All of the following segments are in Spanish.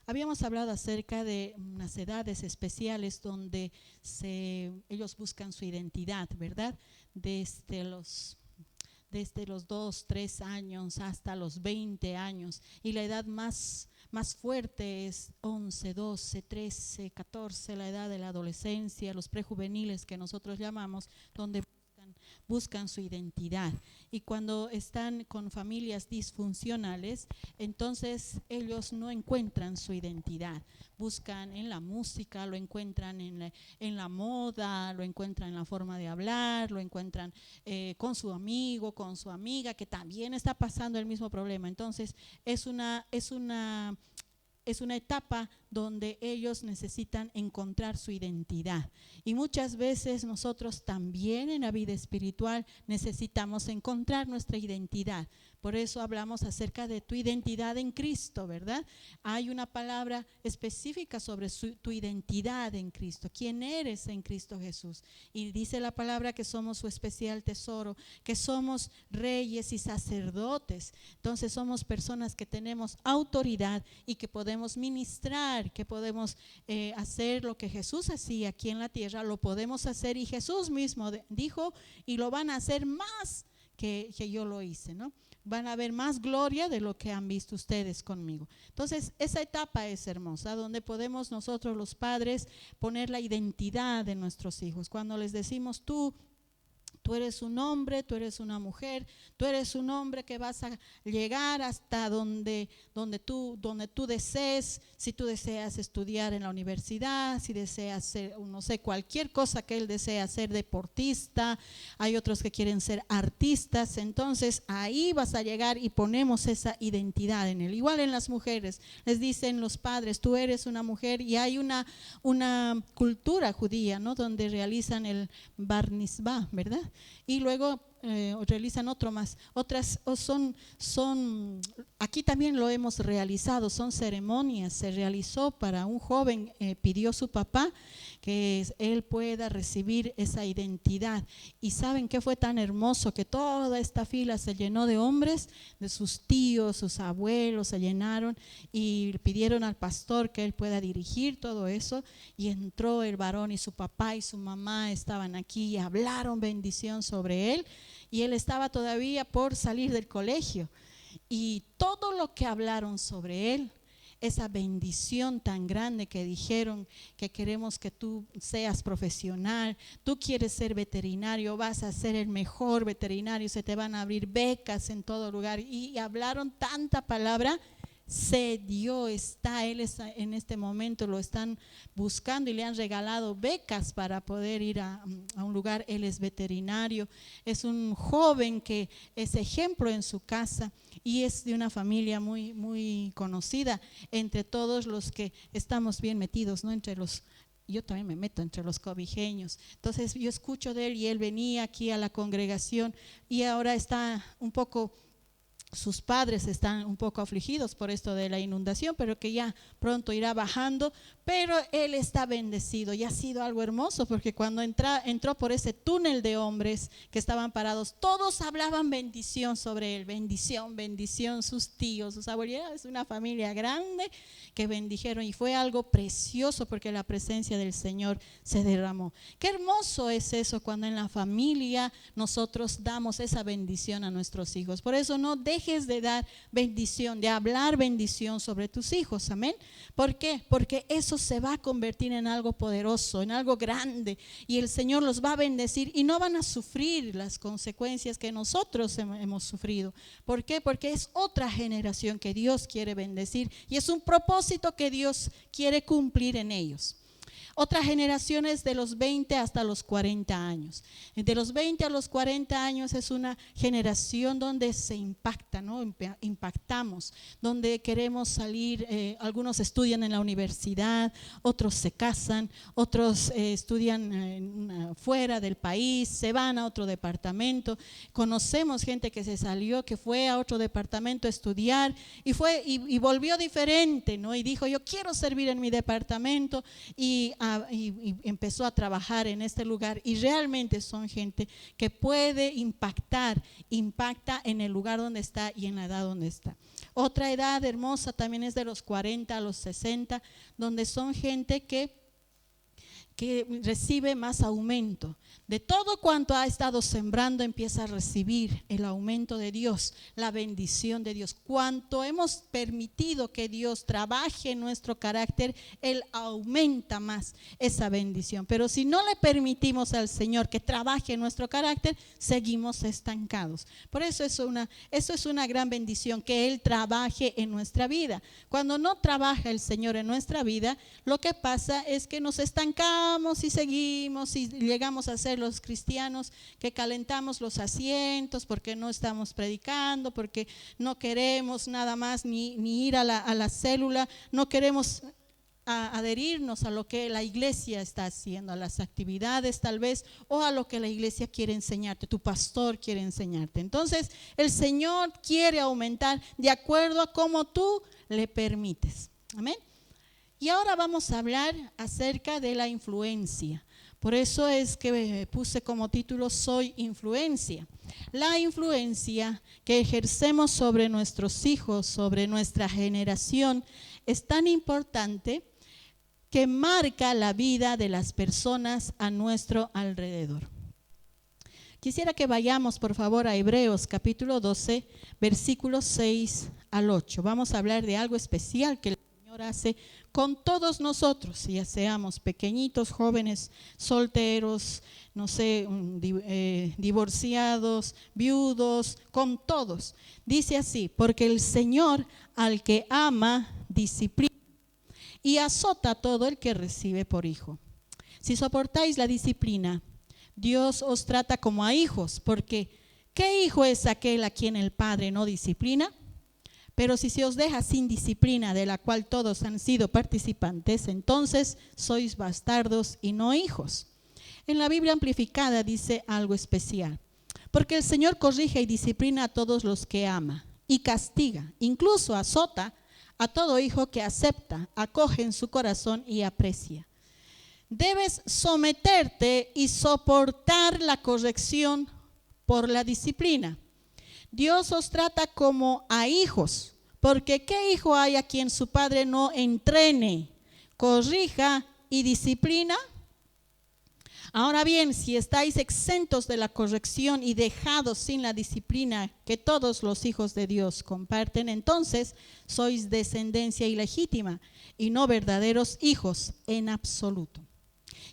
habíamos hablado acerca de unas edades especiales donde ellos buscan su identidad, ¿verdad? Desde los 2, 3 años hasta los 20 años. Y la edad más fuerte es 11, 12, 13, 14, la edad de la adolescencia, los prejuveniles que nosotros llamamos, donde buscan su identidad. Y cuando están con familias disfuncionales, entonces ellos no encuentran su identidad. Buscan en la música, lo encuentran en la moda, lo encuentran en la forma de hablar, lo encuentran con su amigo, con su amiga, que también está pasando el mismo problema. Entonces es una etapa donde ellos necesitan encontrar su identidad. Y muchas veces nosotros también en la vida espiritual necesitamos encontrar nuestra identidad. Por eso hablamos acerca de tu identidad en Cristo, ¿verdad? Hay una palabra específica sobre tu identidad en Cristo. ¿Quién eres en Cristo Jesús? Y dice la palabra que somos su especial tesoro, que somos reyes y sacerdotes. Entonces somos personas que tenemos autoridad y que podemos ministrar, que podemos hacer lo que Jesús hacía aquí en la tierra, lo podemos hacer, y Jesús mismo dijo, y lo van a hacer más que yo lo hice, ¿no? Van a ver más gloria de lo que han visto ustedes conmigo. Entonces esa etapa es hermosa, donde podemos nosotros los padres poner la identidad de nuestros hijos. Cuando les decimos tú eres un hombre, tú eres una mujer, tú eres un hombre que vas a llegar hasta donde tú desees. Si tú deseas estudiar en la universidad, si deseas ser, no sé, cualquier cosa que él desea, ser deportista, hay otros que quieren ser artistas, entonces ahí vas a llegar y ponemos esa identidad en él. Igual en las mujeres, les dicen los padres, tú eres una mujer, y hay una cultura judía, ¿no?, donde realizan el bar mitzvah, ¿verdad? Y luego realizan otras, aquí también lo hemos realizado, son ceremonias. Se realizó para un joven, pidió su papá que él pueda recibir esa identidad. Y saben que fue tan hermoso que toda esta fila se llenó de hombres, de sus tíos, sus abuelos, se llenaron y pidieron al pastor que él pueda dirigir todo eso. Y entró el varón y su papá y su mamá estaban aquí y hablaron bendición sobre él. Y él estaba todavía por salir del colegio, y todo lo que hablaron sobre él, esa bendición tan grande que dijeron que queremos que tú seas profesional, tú quieres ser veterinario, vas a ser el mejor veterinario, se te van a abrir becas en todo lugar, y hablaron tanta palabra. Se dio, él está en este momento, lo están buscando y le han regalado becas para poder ir a un lugar. Él es veterinario, es un joven que es ejemplo en su casa y es de una familia muy, muy conocida entre todos los que estamos bien metidos, ¿no? Yo también me meto entre los cobijeños. Entonces yo escucho de él, y él venía aquí a la congregación, y ahora está un poco, sus padres están un poco afligidos por esto de la inundación, pero que ya pronto irá bajando. Pero él está bendecido, y ha sido algo hermoso, porque cuando entró por ese túnel de hombres que estaban parados, todos hablaban bendición sobre él, bendición, bendición, sus tíos, sus abuelos. Es una familia grande que bendijeron, y fue algo precioso porque la presencia del Señor se derramó. Qué hermoso es eso, cuando en la familia nosotros damos esa bendición a nuestros hijos. Por eso no dejes de dar bendición, de hablar bendición sobre tus hijos, amén. ¿Por qué? Porque eso se va a convertir en algo poderoso, en algo grande, y el Señor los va a bendecir y no van a sufrir las consecuencias que nosotros hemos sufrido. ¿Por qué? Porque es otra generación que Dios quiere bendecir, y es un propósito que Dios quiere cumplir en ellos. Otras generaciones de los 20 hasta los 40 años. De los 20 a los 40 años es una generación donde se impacta, ¿no? Impactamos, donde queremos salir. Algunos estudian en la universidad, otros se casan, otros estudian fuera del país, se van a otro departamento. Conocemos gente que se salió, que fue a otro departamento a estudiar y volvió diferente, ¿no? Y dijo, yo quiero servir en mi departamento, y y empezó a trabajar en este lugar, y realmente son gente que puede impacta en el lugar donde está y en la edad donde está. Otra edad hermosa también es de los 40 a los 60, donde son gente que recibe más aumento. De todo cuanto ha estado sembrando, empieza a recibir el aumento de Dios, la bendición de Dios. Cuanto hemos permitido que Dios trabaje en nuestro carácter, Él aumenta más esa bendición. Pero si no le permitimos al Señor que trabaje en nuestro carácter, seguimos estancados. Por eso eso es una gran bendición, que Él trabaje en nuestra vida. Cuando no trabaja el Señor en nuestra vida, lo que pasa es que nos estancamos y seguimos y llegamos a ser los cristianos que calentamos los asientos porque no estamos predicando, porque no queremos nada más ni ir a la célula, no queremos adherirnos a lo que la iglesia está haciendo, a las actividades tal vez, o a lo que la iglesia quiere enseñarte, tu pastor quiere enseñarte. Entonces el Señor quiere aumentar de acuerdo a cómo tú le permites. Amén. Y ahora vamos a hablar acerca de la influencia. Por eso es que puse como título Soy influencia. La influencia que ejercemos sobre nuestros hijos, sobre nuestra generación, es tan importante que marca la vida de las personas a nuestro alrededor. Quisiera que vayamos por favor a Hebreos capítulo 12, versículos 6 al 8. Vamos a hablar de algo especial que el Señor hace con todos nosotros, ya seamos pequeñitos, jóvenes, solteros, no sé, divorciados, viudos, con todos. Dice así: porque el Señor al que ama disciplina y azota a todo el que recibe por hijo. Si soportáis la disciplina, Dios os trata como a hijos, porque ¿qué hijo es aquel a quien el Padre no disciplina? Pero si se os deja sin disciplina, de la cual todos han sido participantes, entonces sois bastardos y no hijos. En la Biblia amplificada dice algo especial: porque el Señor corrige y disciplina a todos los que ama, y castiga, incluso azota a todo hijo que acepta, acoge en su corazón y aprecia. Debes someterte y soportar la corrección por la disciplina. Dios os trata como a hijos, porque ¿qué hijo hay a quien su padre no entrene, corrija y disciplina? Ahora bien, si estáis exentos de la corrección y dejados sin la disciplina que todos los hijos de Dios comparten, entonces sois descendencia ilegítima y no verdaderos hijos en absoluto.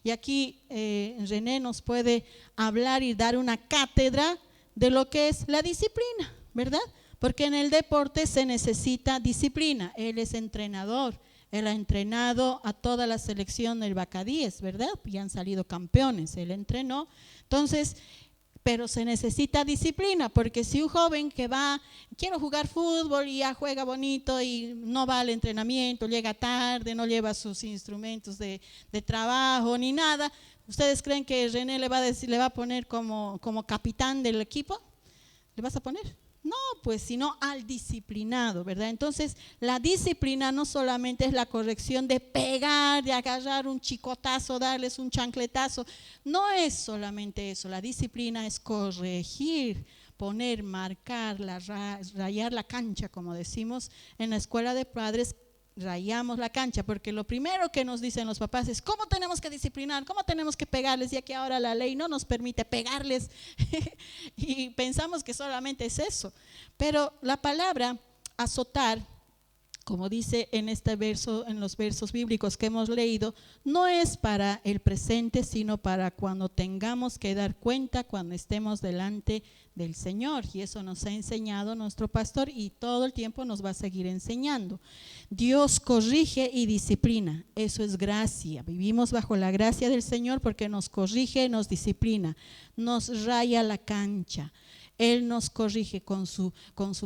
Y aquí René nos puede hablar y dar una cátedra de lo que es la disciplina, ¿verdad? Porque en el deporte se necesita disciplina. Él es entrenador, él ha entrenado a toda la selección del Bacadíes, ¿verdad? Y han salido campeones, él entrenó. Entonces, pero se necesita disciplina, porque si un joven que quiero jugar fútbol y ya juega bonito y no va al entrenamiento, llega tarde, no lleva sus instrumentos de trabajo ni nada, ¿ustedes creen que René le va a poner como capitán del equipo? ¿Le vas a poner? No, pues sino al disciplinado, ¿verdad? Entonces la disciplina no solamente es la corrección de pegar, de agarrar un chicotazo, darles un chancletazo, no es solamente eso. La disciplina es corregir, poner, marcar, rayar la cancha, como decimos en la escuela de padres. Rayamos la cancha, porque lo primero que nos dicen los papás es cómo tenemos que disciplinar, cómo tenemos que pegarles, ya que ahora la ley no nos permite pegarles y pensamos que solamente es eso. Pero la palabra azotar, como dice en este verso, en los versos bíblicos que hemos leído, no es para el presente, sino para cuando tengamos que dar cuenta, cuando estemos delante del Señor. Y eso nos ha enseñado nuestro pastor y todo el tiempo nos va a seguir enseñando. Dios corrige y disciplina, eso es gracia. Vivimos bajo la gracia del Señor porque nos corrige, nos disciplina, nos raya la cancha. Él nos corrige con su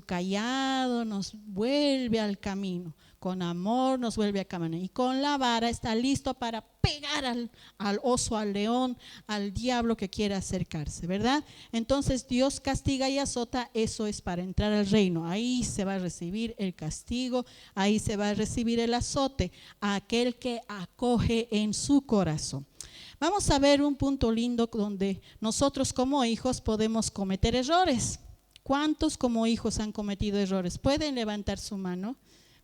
cayado, nos vuelve al camino. con amor nos vuelve a caminar. Y con la vara está listo para pegar al oso, al león, al diablo que quiera acercarse, ¿verdad? Entonces Dios castiga y azota, eso es para entrar al reino. Ahí se va a recibir el castigo, ahí se va a recibir el azote a aquel que acoge en su corazón. Vamos a ver un punto lindo donde nosotros como hijos podemos cometer errores. ¿Cuántos como hijos han cometido errores? ¿Pueden levantar su mano?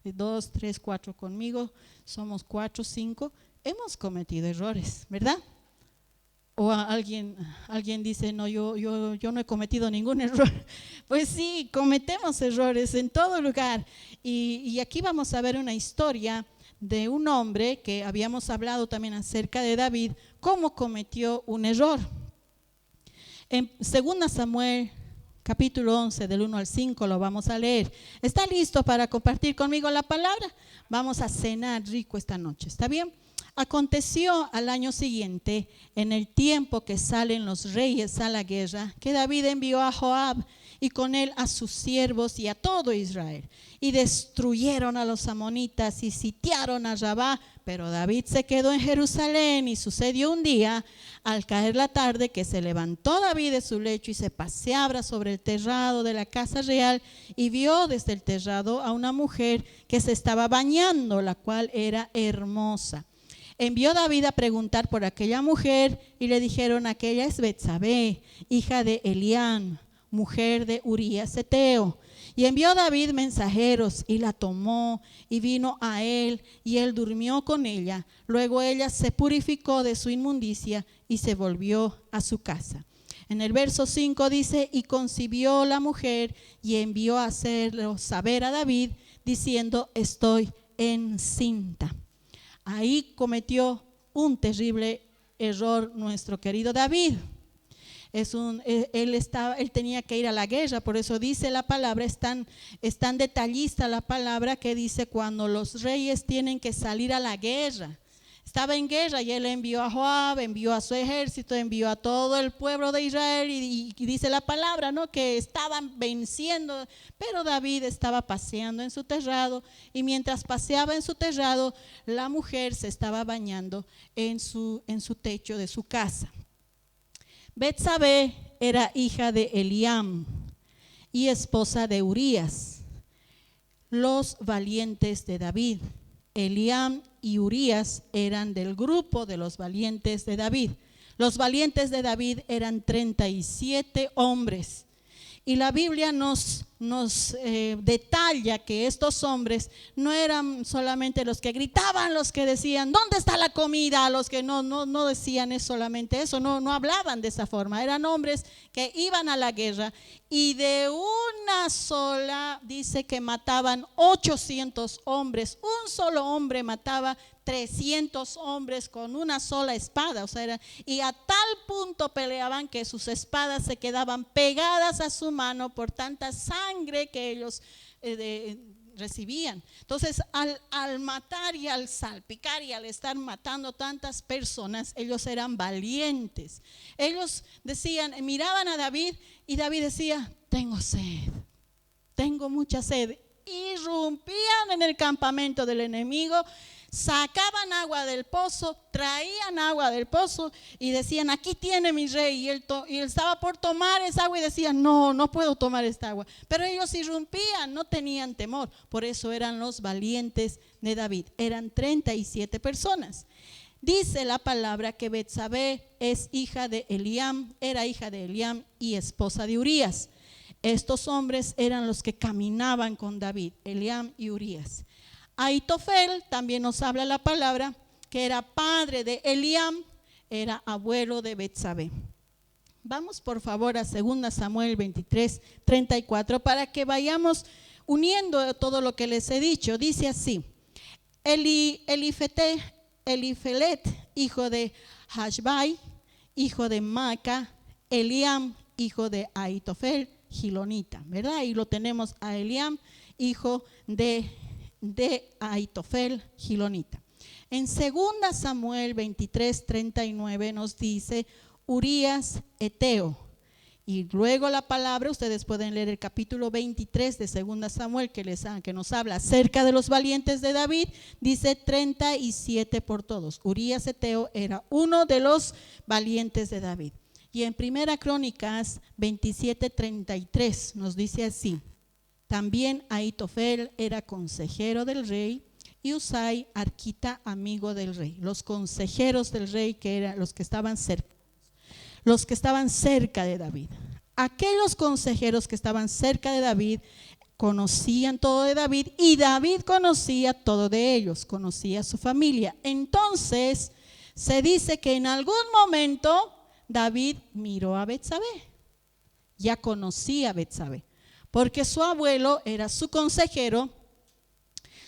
2, 3, 4 conmigo, somos 4, 5, hemos cometido errores, ¿verdad? O alguien dice, no, yo no he cometido ningún error. Pues sí, cometemos errores en todo lugar. Y aquí vamos a ver una historia de un hombre que habíamos hablado también acerca de David, cómo cometió un error. En 2 Samuel capítulo 11, del 1 al 5, lo vamos a leer. ¿Está listo para compartir conmigo la palabra? Vamos a cenar rico esta noche, ¿está bien? Aconteció al año siguiente, en el tiempo que salen los reyes a la guerra, que David envió a Joab y con él a sus siervos y a todo Israel. Y destruyeron a los amonitas y sitiaron a Rabá, pero David se quedó en Jerusalén. Y sucedió un día, al caer la tarde, que se levantó David de su lecho y se paseaba sobre el terrado de la casa real y vio desde el terrado a una mujer que se estaba bañando, la cual era hermosa. Envió David a preguntar por aquella mujer y le dijeron: aquella es Betsabé, hija de Eliam, mujer de Urías Eteo. Y envió David mensajeros y la tomó y vino a él y él durmió con ella. Luego ella se purificó de su inmundicia y se volvió a su casa. En el verso 5 dice: y concibió la mujer y envió a hacerlo saber a David diciendo: estoy encinta. Ahí cometió un terrible error nuestro querido David. Él tenía que ir a la guerra, por eso dice la palabra, es tan detallista la palabra que dice cuando los reyes tienen que salir a la guerra. Estaba en guerra y él envió a Joab, envió a su ejército, envió a todo el pueblo de Israel y dice la palabra, ¿no?, que estaban venciendo, pero David estaba paseando en su terrado y mientras paseaba en su terrado, la mujer se estaba bañando en su techo de su casa. Betsabé era hija de Eliam y esposa de Urías, los valientes de David. Eliam y Urías eran del grupo de los valientes de David. Los valientes de David eran 37 hombres. Y la Biblia nos detalla que estos hombres no eran solamente los que gritaban, los que decían ¿dónde está la comida? Los que no decían solamente eso, no hablaban de esa forma. Eran hombres que iban a la guerra y de una sola dice que mataban 800 hombres. Un solo hombre mataba 300 hombres con una sola espada, y a tal punto peleaban que sus espadas se quedaban pegadas a su mano por tanta sangre que ellos recibían. Entonces al matar y al salpicar y al estar matando tantas personas, ellos eran valientes. Ellos decían, miraban a David y David decía: tengo sed, tengo mucha sed. Irrumpían en el campamento del enemigo, sacaban agua del pozo, traían agua del pozo y decían: aquí tiene mi rey. Y él estaba por tomar esa agua y decía: no puedo tomar esta agua. Pero ellos irrumpían, no tenían temor. Por eso eran los valientes de David. Eran 37 personas. Dice la palabra que Betsabé es hija de Eliam, era hija de Eliam y esposa de Urías. Estos hombres eran los que caminaban con David, Eliam y Urías. Ahitofel, también nos habla la palabra, que era padre de Eliam, era abuelo de Betsabé. Vamos por favor a 2 Samuel 23, 34 para que vayamos uniendo todo lo que les he dicho. Dice así: Elifelet, hijo de Hashbai, hijo de Maca, Eliam, hijo de Ahitofel, gilonita, ¿verdad? Y lo tenemos a Eliam, hijo de Ahitofel, gilonita. En 2 Samuel 23, 39 nos dice: Urías Eteo, Y luego la palabra, ustedes pueden leer el capítulo 23 de 2 Samuel que nos habla acerca de los valientes de David. Dice 37 por todos. Urías Eteo era uno de los valientes de David. Y en Primera Crónicas 27:33 nos dice así: también Ahitofel era consejero del rey y Usai arquita amigo del rey. Los consejeros del rey, que eran los que estaban cerca de David. Aquellos consejeros que estaban cerca de David conocían todo de David y David conocía todo de ellos, conocía a su familia. Entonces se dice que en algún momento David miró a Betsabé, ya conocía a Betsabé, porque su abuelo era su consejero.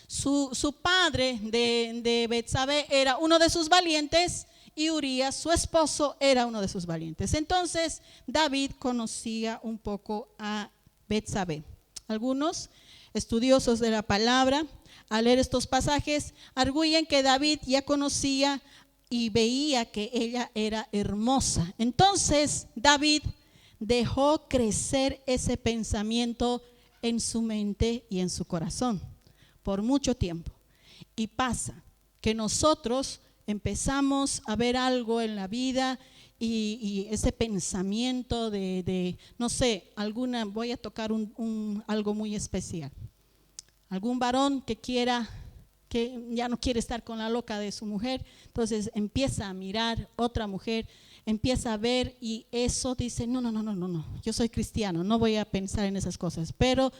Su padre de Betsabé era uno de sus valientes y Urías, su esposo, era uno de sus valientes. Entonces David conocía un poco a Betsabé. Algunos estudiosos de la palabra, al leer estos pasajes, arguyen que David ya conocía y veía que ella era hermosa. Entonces David dejó crecer ese pensamiento en su mente y en su corazón por mucho tiempo. Y pasa que nosotros empezamos a ver algo en la vida y ese pensamiento de no sé, voy a tocar algo muy especial. Algún varón que ya no quiere estar con la loca de su mujer, entonces empieza a mirar otra mujer, empieza a ver y eso dice, no, yo soy cristiano, no voy a pensar en esas cosas, pero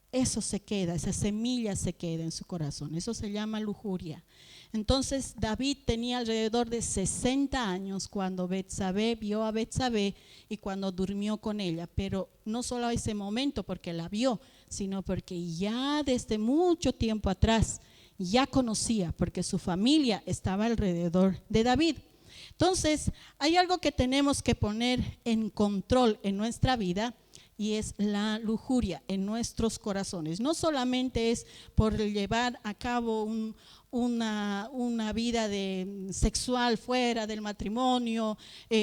eso se queda, esa semilla se queda en su corazón, eso se llama lujuria. Entonces David tenía alrededor de 60 años cuando Betsabé vio a Betsabé y cuando durmió con ella, pero no solo a ese momento porque la vio, sino porque ya desde mucho tiempo atrás ya conocía, porque su familia estaba alrededor de David. Entonces hay algo que tenemos que poner en control en nuestra vida y es la lujuria en nuestros corazones. No solamente es por llevar a cabo una vida sexual fuera del matrimonio,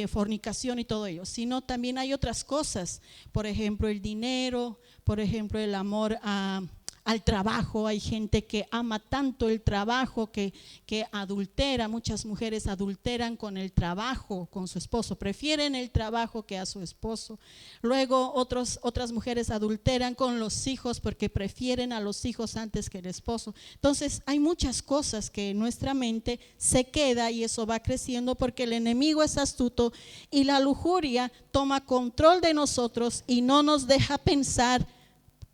fornicación y todo ello, sino también hay otras cosas, por ejemplo el dinero, por ejemplo el amor al trabajo. Hay gente que ama tanto el trabajo que adultera, muchas mujeres adulteran con el trabajo, con su esposo, prefieren el trabajo que a su esposo. Luego otras mujeres adulteran con los hijos porque prefieren a los hijos antes que el esposo. Entonces hay muchas cosas que en nuestra mente se queda y eso va creciendo porque el enemigo es astuto y la lujuria toma control de nosotros y no nos deja pensar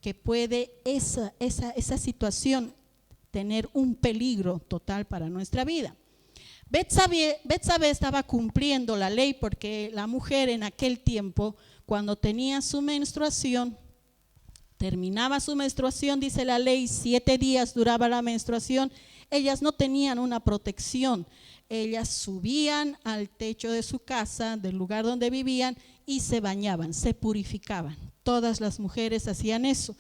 que puede esa situación tener un peligro total para nuestra vida. Betsabé estaba cumpliendo la ley porque la mujer en aquel tiempo, cuando tenía su menstruación, terminaba su menstruación, dice la ley, 7 días duraba la menstruación, ellas no tenían una protección, ellas subían al techo de su casa, del lugar donde vivían y se bañaban, se purificaban. Todas las mujeres hacían eso.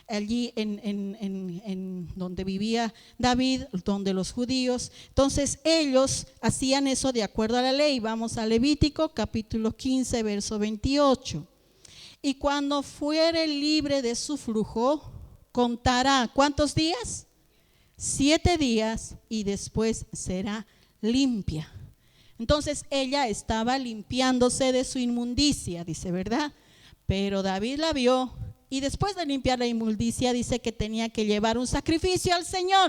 Allí en donde vivía David, donde los judíos, entonces ellos hacían eso de acuerdo a la ley. Vamos a Levítico capítulo 15 verso 28. Y cuando fuere libre de su flujo, contará ¿cuántos días? 7 días y después será limpia. Entonces ella estaba limpiándose de su inmundicia, dice, ¿verdad? Pero David la vio y después de limpiar la inmundicia dice que tenía que llevar un sacrificio al Señor,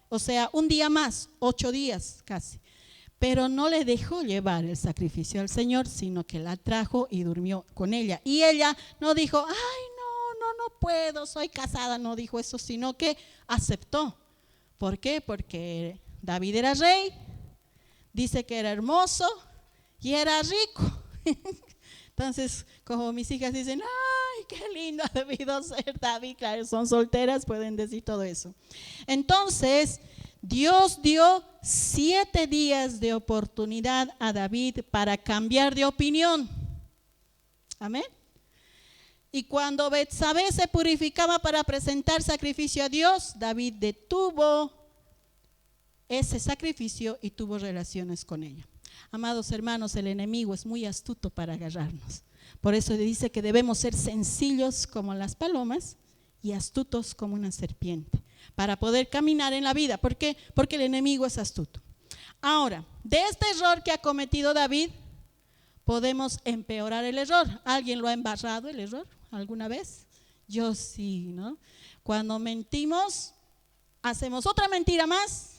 o sea, un día más, 8 días casi. Pero no le dejó llevar el sacrificio al Señor, sino que la trajo y durmió con ella. Y ella no dijo, ay, no puedo, soy casada, no dijo eso, sino que aceptó. ¿Por qué? Porque David era rey, dice que era hermoso y era rico. Entonces, como mis hijas dicen, ay, qué lindo ha debido ser David, claro, son solteras, pueden decir todo eso. Entonces, Dios dio 7 días de oportunidad a David para cambiar de opinión. Amén. Y cuando Betsabé se purificaba para presentar sacrificio a Dios, David detuvo ese sacrificio y tuvo relaciones con ella. Amados hermanos, el enemigo es muy astuto para agarrarnos. Por eso dice que debemos ser sencillos como las palomas y astutos como una serpiente para poder caminar en la vida. ¿Por qué? Porque el enemigo es astuto. Ahora, de este error que ha cometido David, podemos empeorar el error. ¿Alguien lo ha embarrado el error alguna vez? Yo sí, ¿no? Cuando mentimos, hacemos otra mentira más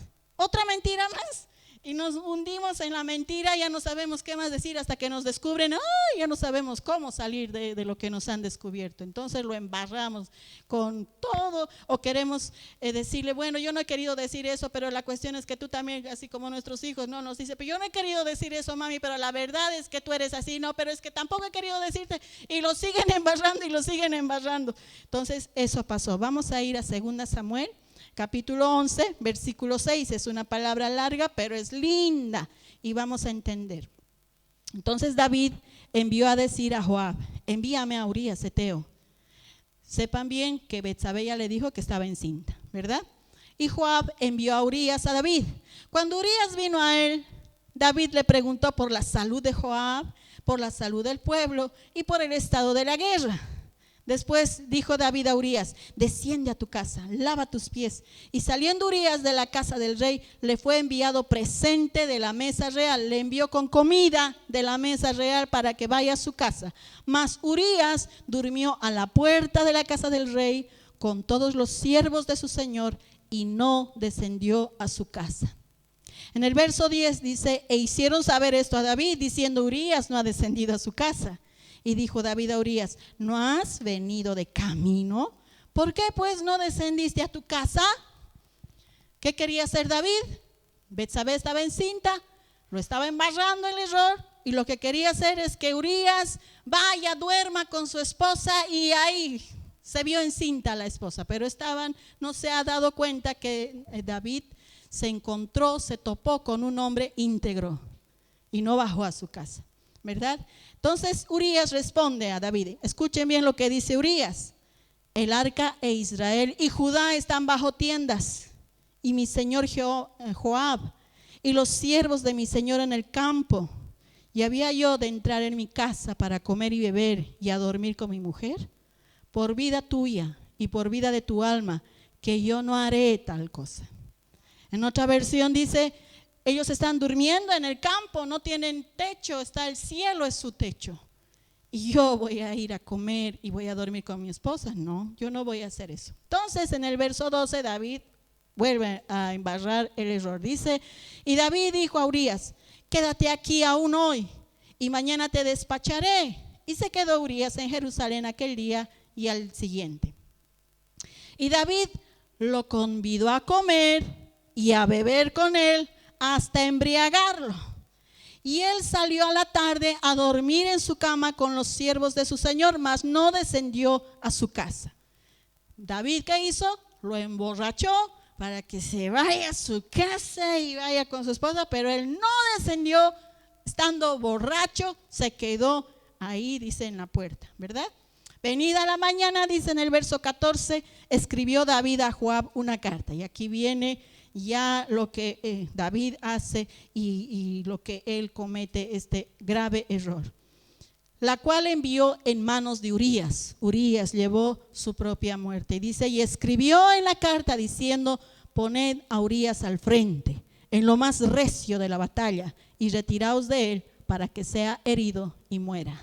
y nos hundimos en la mentira, ya no sabemos qué más decir hasta que nos descubren, ya no sabemos cómo salir de lo que nos han descubierto. Entonces lo embarramos con todo, o queremos decirle, bueno, yo no he querido decir eso, pero la cuestión es que tú también, así como nuestros hijos, no nos dice, pero yo no he querido decir eso, mami, pero la verdad es que tú eres así, no, pero es que tampoco he querido decirte, y lo siguen embarrando y lo siguen embarrando. Entonces eso pasó. Vamos a ir a 2 Samuel capítulo 11, versículo 6, es una palabra larga, pero es linda y vamos a entender. Entonces David envió a decir a Joab, envíame a Urías Eteo. Sepan bien que Betsabé ya le dijo que estaba encinta, ¿verdad? Y Joab envió a Urías a David. Cuando Urías vino a él, David le preguntó por la salud de Joab, por la salud del pueblo y por el estado de la guerra. Después dijo David a Urías, desciende a tu casa, lava tus pies. Y saliendo Urías de la casa del rey, le fue enviado presente de la mesa real. Le envió con comida de la mesa real para que vaya a su casa. Mas Urías durmió a la puerta de la casa del rey con todos los siervos de su señor y no descendió a su casa. En el verso 10 dice, e hicieron saber esto a David, diciendo, Urías no ha descendido a su casa. Y dijo David a Urías, ¿no has venido de camino? ¿Por qué pues no descendiste a tu casa? ¿Qué quería hacer David? Betsabé estaba encinta, lo estaba embarrando el error, y lo que quería hacer es que Urías vaya, duerma con su esposa, y ahí se vio encinta la esposa, pero no se ha dado cuenta que David se topó con un hombre íntegro y no bajó a su casa, ¿verdad? Entonces Urías responde a David. Escuchen bien lo que dice Urías. El arca e Israel y Judá están bajo tiendas, y mi señor Joab y los siervos de mi señor en el campo. ¿Y había yo de entrar en mi casa para comer y beber y a dormir con mi mujer? Por vida tuya y por vida de tu alma, que yo no haré tal cosa. En otra versión dice, ellos están durmiendo en el campo, no tienen techo, está el cielo, es su techo. Y yo voy a ir a comer y voy a dormir con mi esposa. No, yo no voy a hacer eso. Entonces en el verso 12 David vuelve a embarrar el error. Dice, y David dijo a Urías, quédate aquí aún hoy y mañana te despacharé. Y se quedó Urías en Jerusalén aquel día y al siguiente. Y David lo convidó a comer y a beber con él hasta embriagarlo. Y él salió a la tarde a dormir en su cama con los siervos de su señor, mas no descendió a su casa. David, ¿qué hizo? Lo emborrachó para que se vaya a su casa y vaya con su esposa, pero él no descendió, estando borracho, se quedó ahí, dice, en la puerta, ¿verdad? Venida la mañana, dice en el verso 14, escribió David a Joab una carta. Y aquí viene ya lo que David hace y lo que él comete, este grave error, la cual envió en manos de Urías. Urías llevó su propia muerte. Y dice, y escribió en la carta diciendo, poned a Urías al frente, en lo más recio de la batalla, y retiraos de él para que sea herido y muera.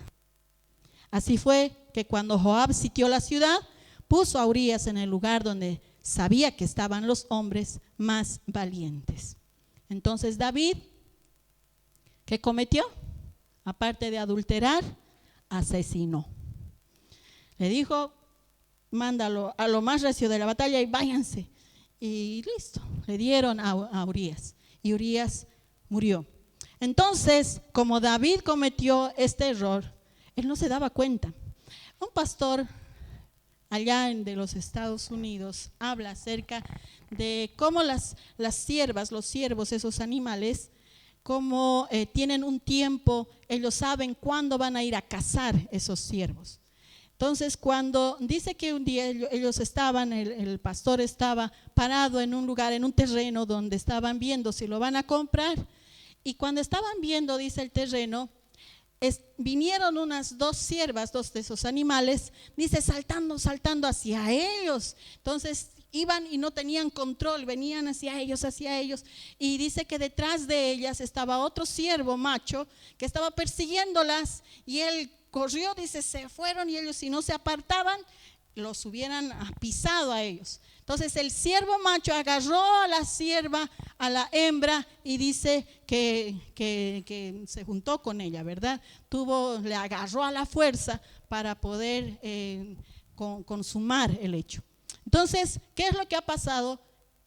Así fue que cuando Joab sitió la ciudad, puso a Urías en el lugar donde sabía que estaban los hombres más valientes. Entonces David, ¿qué cometió? Aparte de adulterar, asesinó. Le dijo, mándalo a lo más recio de la batalla y váyanse. Y listo, le dieron a Urías y Urías murió. Entonces, como David cometió este error, él no se daba cuenta. Un pastor allá de los Estados Unidos habla acerca de cómo las ciervas, los ciervos, esos animales, como tienen un tiempo, ellos saben cuándo van a ir a cazar esos ciervos. Entonces cuando dice que un día ellos estaban, el pastor estaba parado en un lugar, en un terreno donde estaban viendo si lo van a comprar, y cuando estaban viendo, dice el terreno, vinieron unas 2 siervas, 2 de esos animales, dice, saltando hacia ellos. Entonces iban y no tenían control, venían hacia ellos. Y dice que detrás de ellas estaba otro ciervo macho que estaba persiguiéndolas, y él corrió, dice, se fueron, y ellos, si no se apartaban, los hubieran pisado a ellos. Entonces el ciervo macho agarró a la sierva, a la hembra, y dice que se juntó con ella, ¿verdad? Le agarró a la fuerza para poder consumar el hecho. Entonces, ¿qué es lo que ha pasado?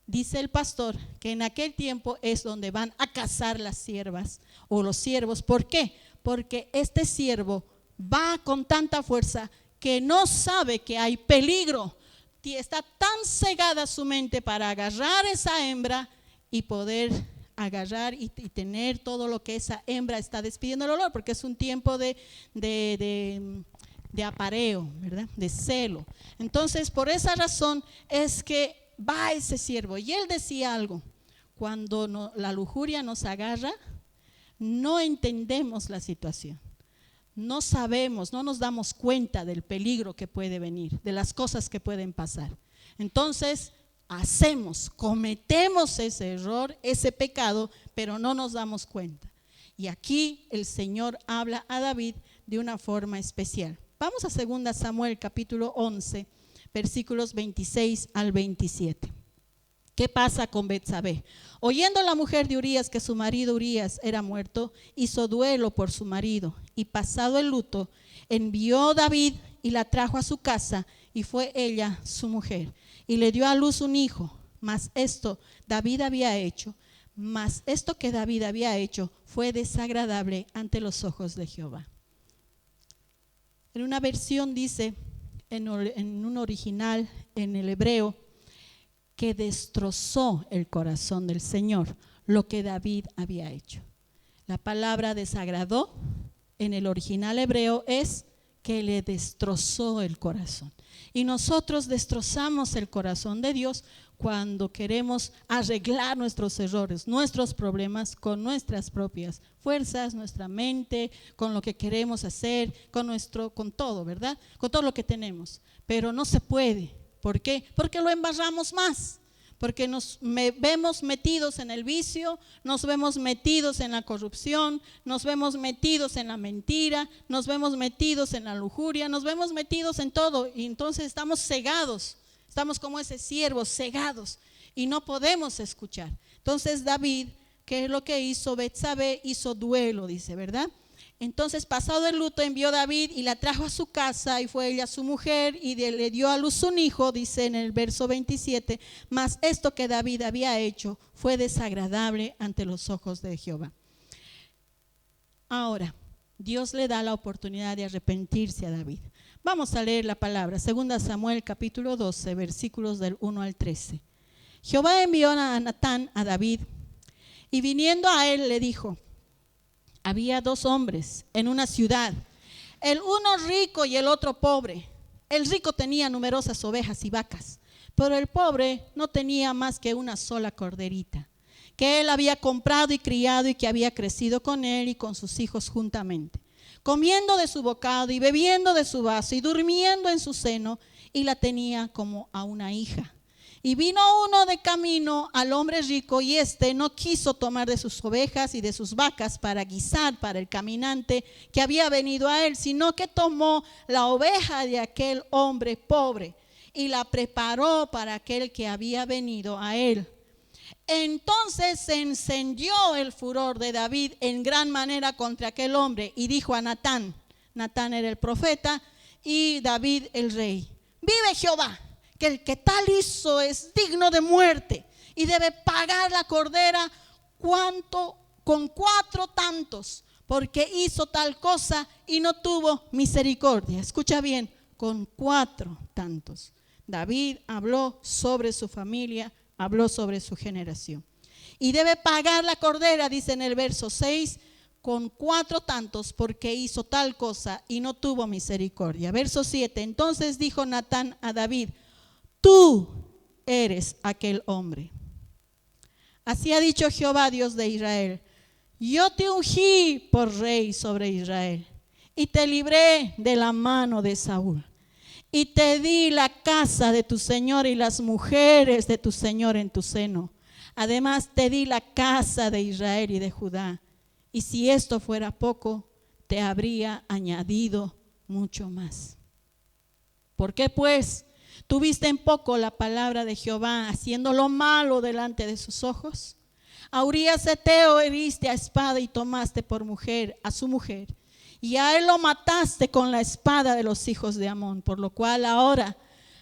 Dice el pastor que en aquel tiempo es donde van a cazar las siervas o los siervos. ¿Por qué? Porque este siervo va con tanta fuerza que no sabe que hay peligro. Está tan cegada su mente para agarrar esa hembra y poder agarrar y tener todo lo que esa hembra está despidiendo el olor, porque es un tiempo de apareo, ¿verdad? De celo. Entonces, por esa razón es que va ese siervo. Y él decía algo: cuando la lujuria nos agarra, no entendemos la situación. No sabemos, no nos damos cuenta del peligro que puede venir, de las cosas que pueden pasar. Entonces cometemos ese error, ese pecado, pero no nos damos cuenta. Y aquí el Señor habla a David de una forma especial. Vamos a 2 Samuel capítulo 11, versículos 26 al 27. ¿Qué pasa con Betsabé? Oyendo la mujer de Urías que su marido Urías era muerto, hizo duelo por su marido, y pasado el luto, envió David y la trajo a su casa, y fue ella su mujer, y le dio a luz un hijo. Mas esto que David había hecho fue desagradable ante los ojos de Jehová. En una versión dice, en un original, en el hebreo, que destrozó el corazón del Señor lo que David había hecho. La palabra desagradó en el original hebreo es que le destrozó el corazón. Y nosotros destrozamos el corazón de Dios cuando queremos arreglar nuestros errores, nuestros problemas con nuestras propias fuerzas, nuestra mente, con lo que queremos hacer, con todo, ¿verdad? Con todo lo que tenemos. Pero no se puede. ¿Por qué? Porque lo embarramos más. Porque nos vemos metidos en el vicio, nos vemos metidos en la corrupción, nos vemos metidos en la mentira, nos vemos metidos en la lujuria, nos vemos metidos en todo, y entonces estamos cegados, estamos como ese siervo, cegados, y no podemos escuchar. Entonces David, ¿qué es lo que hizo? Betsabé hizo duelo, dice, ¿verdad? Entonces, pasado el luto, envió David y la trajo a su casa, y fue ella su mujer, y le dio a luz un hijo, dice en el verso 27, mas esto que David había hecho fue desagradable ante los ojos de Jehová. Ahora, Dios le da la oportunidad de arrepentirse a David. Vamos a leer la palabra, 2 Samuel capítulo 12, versículos del 1 al 13. Jehová envió a Natán a David, y viniendo a él le dijo: había 2 hombres en una ciudad, el uno rico y el otro pobre. El rico tenía numerosas ovejas y vacas, pero el pobre no tenía más que una sola corderita, que él había comprado y criado, y que había crecido con él y con sus hijos juntamente, comiendo de su bocado y bebiendo de su vaso y durmiendo en su seno, y la tenía como a una hija. Y vino uno de camino al hombre rico, y éste no quiso tomar de sus ovejas y de sus vacas para guisar para el caminante que había venido a él, sino que tomó la oveja de aquel hombre pobre y la preparó para aquel que había venido a él. Entonces se encendió el furor de David en gran manera contra aquel hombre, y dijo a Natán, Natán era el profeta, y David el rey: vive Jehová, que el que tal hizo es digno de muerte, y debe pagar la cordera con 4 tantos, porque hizo tal cosa y no tuvo misericordia. Escucha bien, con 4 tantos. David habló sobre su familia, habló sobre su generación. Y debe pagar la cordera, dice en el verso 6, con 4 tantos, porque hizo tal cosa y no tuvo misericordia. Verso 7, entonces dijo Natán a David: tú eres aquel hombre. Así ha dicho Jehová, Dios de Israel: yo te ungí por rey sobre Israel y te libré de la mano de Saúl. Y te di la casa de tu Señor y las mujeres de tu Señor en tu seno. Además te di la casa de Israel y de Judá. Y si esto fuera poco, te habría añadido mucho más. ¿Por qué pues tuviste en poco la palabra de Jehová, haciendo lo malo delante de sus ojos? A Urías Heteo heriste a espada y tomaste por mujer a su mujer. Y a él lo mataste con la espada de los hijos de Amón, por lo cual ahora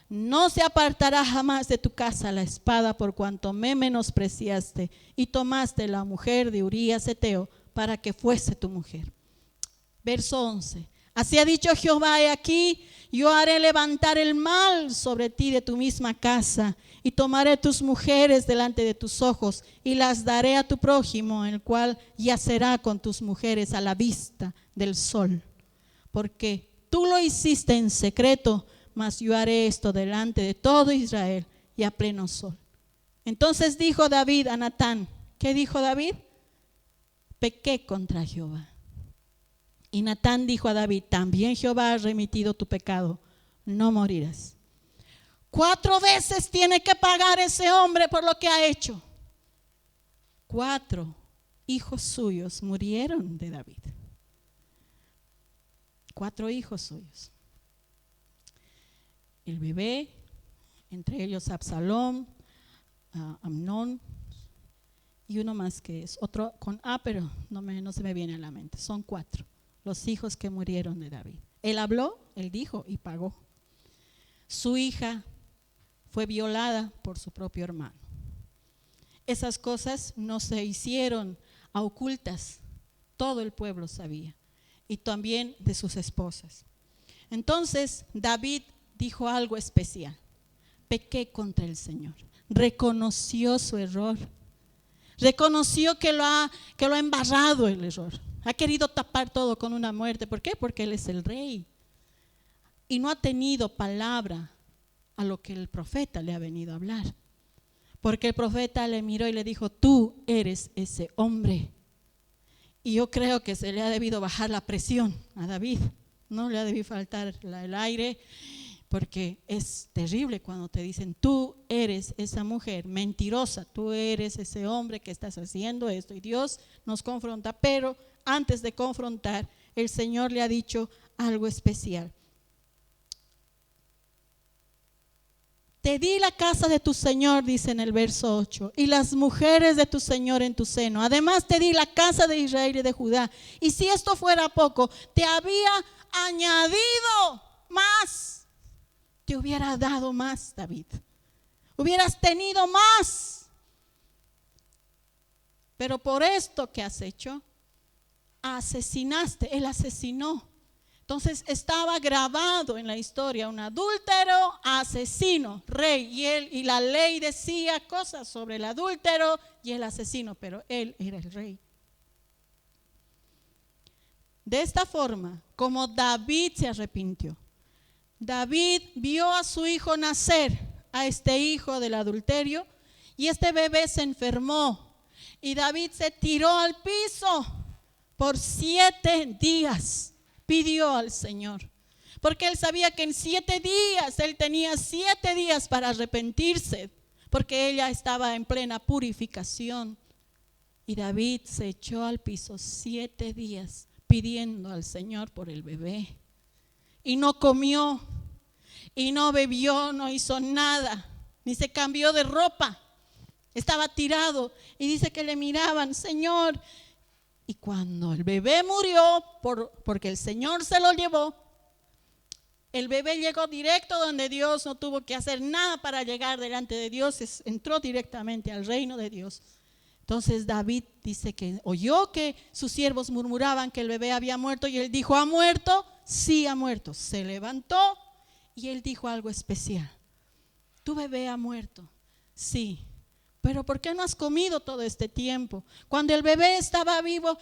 no se apartará jamás de tu casa la espada, por cuanto me menospreciaste y tomaste la mujer de Urías Heteo para que fuese tu mujer. Verso 11. Así ha dicho Jehová: he aquí, yo haré levantar el mal sobre ti de tu misma casa, y tomaré tus mujeres delante de tus ojos, y las daré a tu prójimo, el cual yacerá con tus mujeres a la vista del sol. Porque tú lo hiciste en secreto, mas yo haré esto delante de todo Israel y a pleno sol. Entonces dijo David a Natán, ¿qué dijo David? Pequé contra Jehová. Y Natán dijo a David, también Jehová ha remitido tu pecado, no morirás. 4 veces tiene que pagar ese hombre por lo que ha hecho. 4 hijos suyos murieron de David. 4 hijos suyos. El bebé, entre ellos Absalón, Amnón y uno más que es otro con A, pero no se me viene a la mente. Son 4 los hijos que murieron de David. Él habló, él dijo y pagó. Su hija fue violada por su propio hermano. Esas cosas no se hicieron a ocultas, todo el pueblo sabía, y también de sus esposas. Entonces David dijo algo especial: pequé contra el Señor. Reconoció su error, reconoció que lo ha embarrado el error. Ha querido tapar todo con una muerte. ¿Por qué? Porque él es el rey y no ha tenido palabra a lo que el profeta le ha venido a hablar. Porque el profeta le miró y le dijo, tú eres ese hombre. Y yo creo que se le ha debido bajar la presión a David. No le ha debido faltar el aire, porque es terrible cuando te dicen, tú eres esa mujer mentirosa, tú eres ese hombre que estás haciendo esto. Y Dios nos confronta, pero antes de confrontar, el Señor le ha dicho algo especial. Te di la casa de tu Señor, dice en el verso 8, y las mujeres de tu Señor en tu seno. Además te di la casa de Israel y de Judá. Y si esto fuera poco, te había añadido más. Te hubiera dado más, David. Hubieras tenido más. Pero por esto que has hecho, asesinaste. Él asesinó. Entonces estaba grabado en la historia un adúltero, asesino, rey, y la ley decía cosas sobre el adúltero y el asesino, pero él era el rey. De esta forma, como David se arrepintió, David vio a su hijo nacer, a este hijo del adulterio, y este bebé se enfermó, y David se tiró al piso por 7 días. Pidió al Señor, porque él sabía que en 7 días, él tenía 7 días para arrepentirse, porque ella estaba en plena purificación. Y David se echó al piso 7 días pidiendo al Señor por el bebé. Y no comió, y no bebió, no hizo nada, ni se cambió de ropa. Estaba tirado y dice que le miraban, Señor. Y cuando el bebé murió, porque el Señor se lo llevó, el bebé llegó directo donde Dios, no tuvo que hacer nada para llegar delante de Dios, entró directamente al reino de Dios. Entonces David dice que oyó que sus siervos murmuraban que el bebé había muerto y él dijo, ¿ha muerto? Sí, ha muerto. Se levantó y él dijo algo especial. ¿Tu bebé ha muerto? Sí. Pero ¿por qué no has comido todo este tiempo? Cuando el bebé estaba vivo,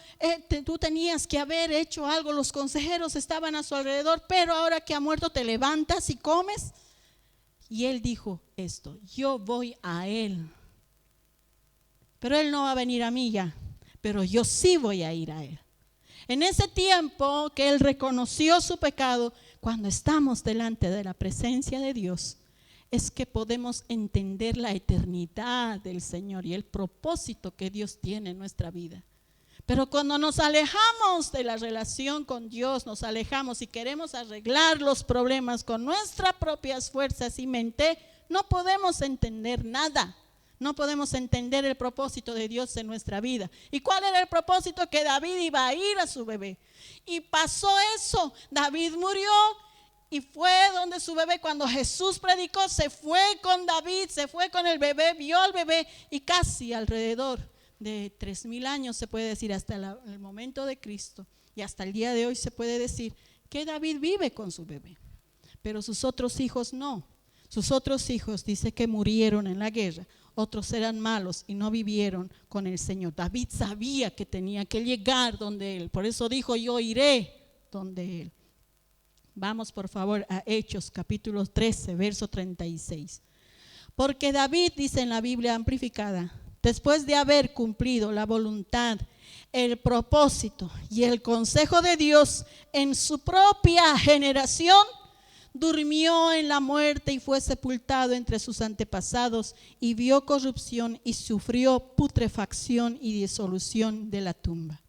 tú tenías que haber hecho algo. Los consejeros estaban a su alrededor, pero ahora que ha muerto te levantas y comes. Y él dijo esto, yo voy a él, pero él no va a venir a mí ya. pero yo sí voy a ir a Él. En ese tiempo que él reconoció su pecado, cuando estamos delante de la presencia de Dios, es que podemos entender la eternidad del Señor y el propósito que Dios tiene en nuestra vida. Pero cuando nos alejamos de la relación con Dios, nos alejamos y queremos arreglar los problemas con nuestras propias fuerzas y mente, no podemos entender nada. No podemos entender el propósito de Dios en nuestra vida. ¿Y cuál era el propósito? Que David iba a ir a su bebé. Y pasó eso. David murió y fue donde su bebé. Cuando Jesús predicó, se fue con David, se fue con el bebé, vio al bebé y casi alrededor de 3,000 años, se puede decir, hasta el momento de Cristo y hasta el día de hoy se puede decir que David vive con su bebé. Pero sus otros hijos no. Sus otros hijos dice que murieron en la guerra. Otros eran malos y no vivieron con el Señor. David sabía que tenía que llegar donde Él. Por eso dijo, yo iré donde Él. Vamos por favor a Hechos capítulo 13, verso 36. Porque David dice en la Biblia amplificada, después de haber cumplido la voluntad, el propósito y el consejo de Dios en su propia generación, durmió en la muerte y fue sepultado entre sus antepasados y vio corrupción y sufrió putrefacción y disolución de la tumba.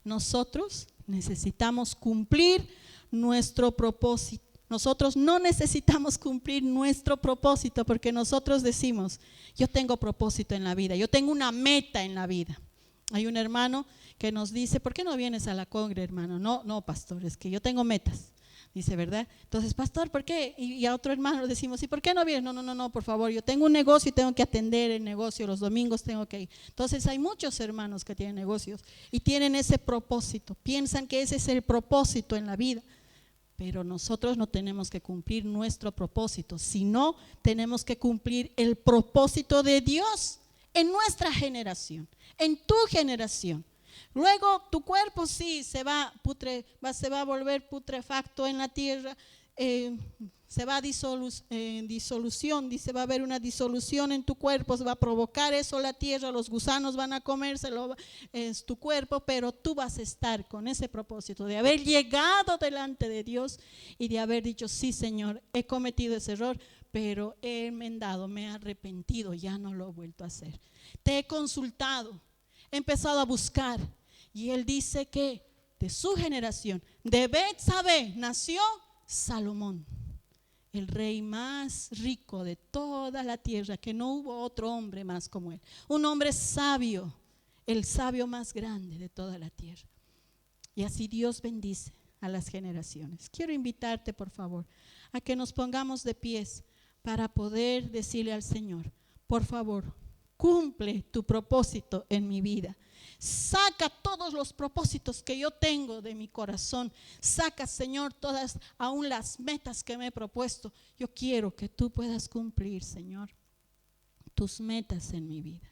Nosotros necesitamos cumplir nuestro propósito. Nosotros no necesitamos cumplir nuestro propósito porque nosotros decimos, yo tengo propósito en la vida, yo tengo una meta en la vida. Hay un hermano que nos dice, ¿por qué no vienes a la congre, hermano? No, pastor, es que yo tengo metas. Dice, ¿verdad? Entonces, pastor, ¿por qué? Y a otro hermano le decimos, ¿y por qué no vienes? No, por favor, yo tengo un negocio y tengo que atender el negocio, los domingos tengo que ir. Entonces, hay muchos hermanos que tienen negocios y tienen ese propósito, piensan que ese es el propósito en la vida, pero nosotros no tenemos que cumplir nuestro propósito, sino tenemos que cumplir el propósito de Dios en nuestra generación, en tu generación. Luego tu cuerpo sí se va a volver putrefacto en la tierra, se va a disolución, dice, va a haber una disolución en tu cuerpo, se va a provocar eso la tierra, los gusanos van a comérselo, es tu cuerpo, pero tú vas a estar con ese propósito de haber llegado delante de Dios y de haber dicho, sí Señor, he cometido ese error, pero he enmendado, me he arrepentido, ya no lo he vuelto a hacer. Te he consultado, he empezado a buscar. Y él dice que de su generación, de Betsabé, nació Salomón, el rey más rico de toda la tierra, que no hubo otro hombre más como él. Un hombre sabio, el sabio más grande de toda la tierra. Y así Dios bendice a las generaciones. Quiero invitarte, por favor, a que nos pongamos de pies para poder decirle al Señor, por favor, cumple tu propósito en mi vida. Saca todos los propósitos que yo tengo de mi corazón. Saca, Señor, todas aún las metas que me he propuesto. Yo quiero que tú puedas cumplir, Señor, tus metas en mi vida.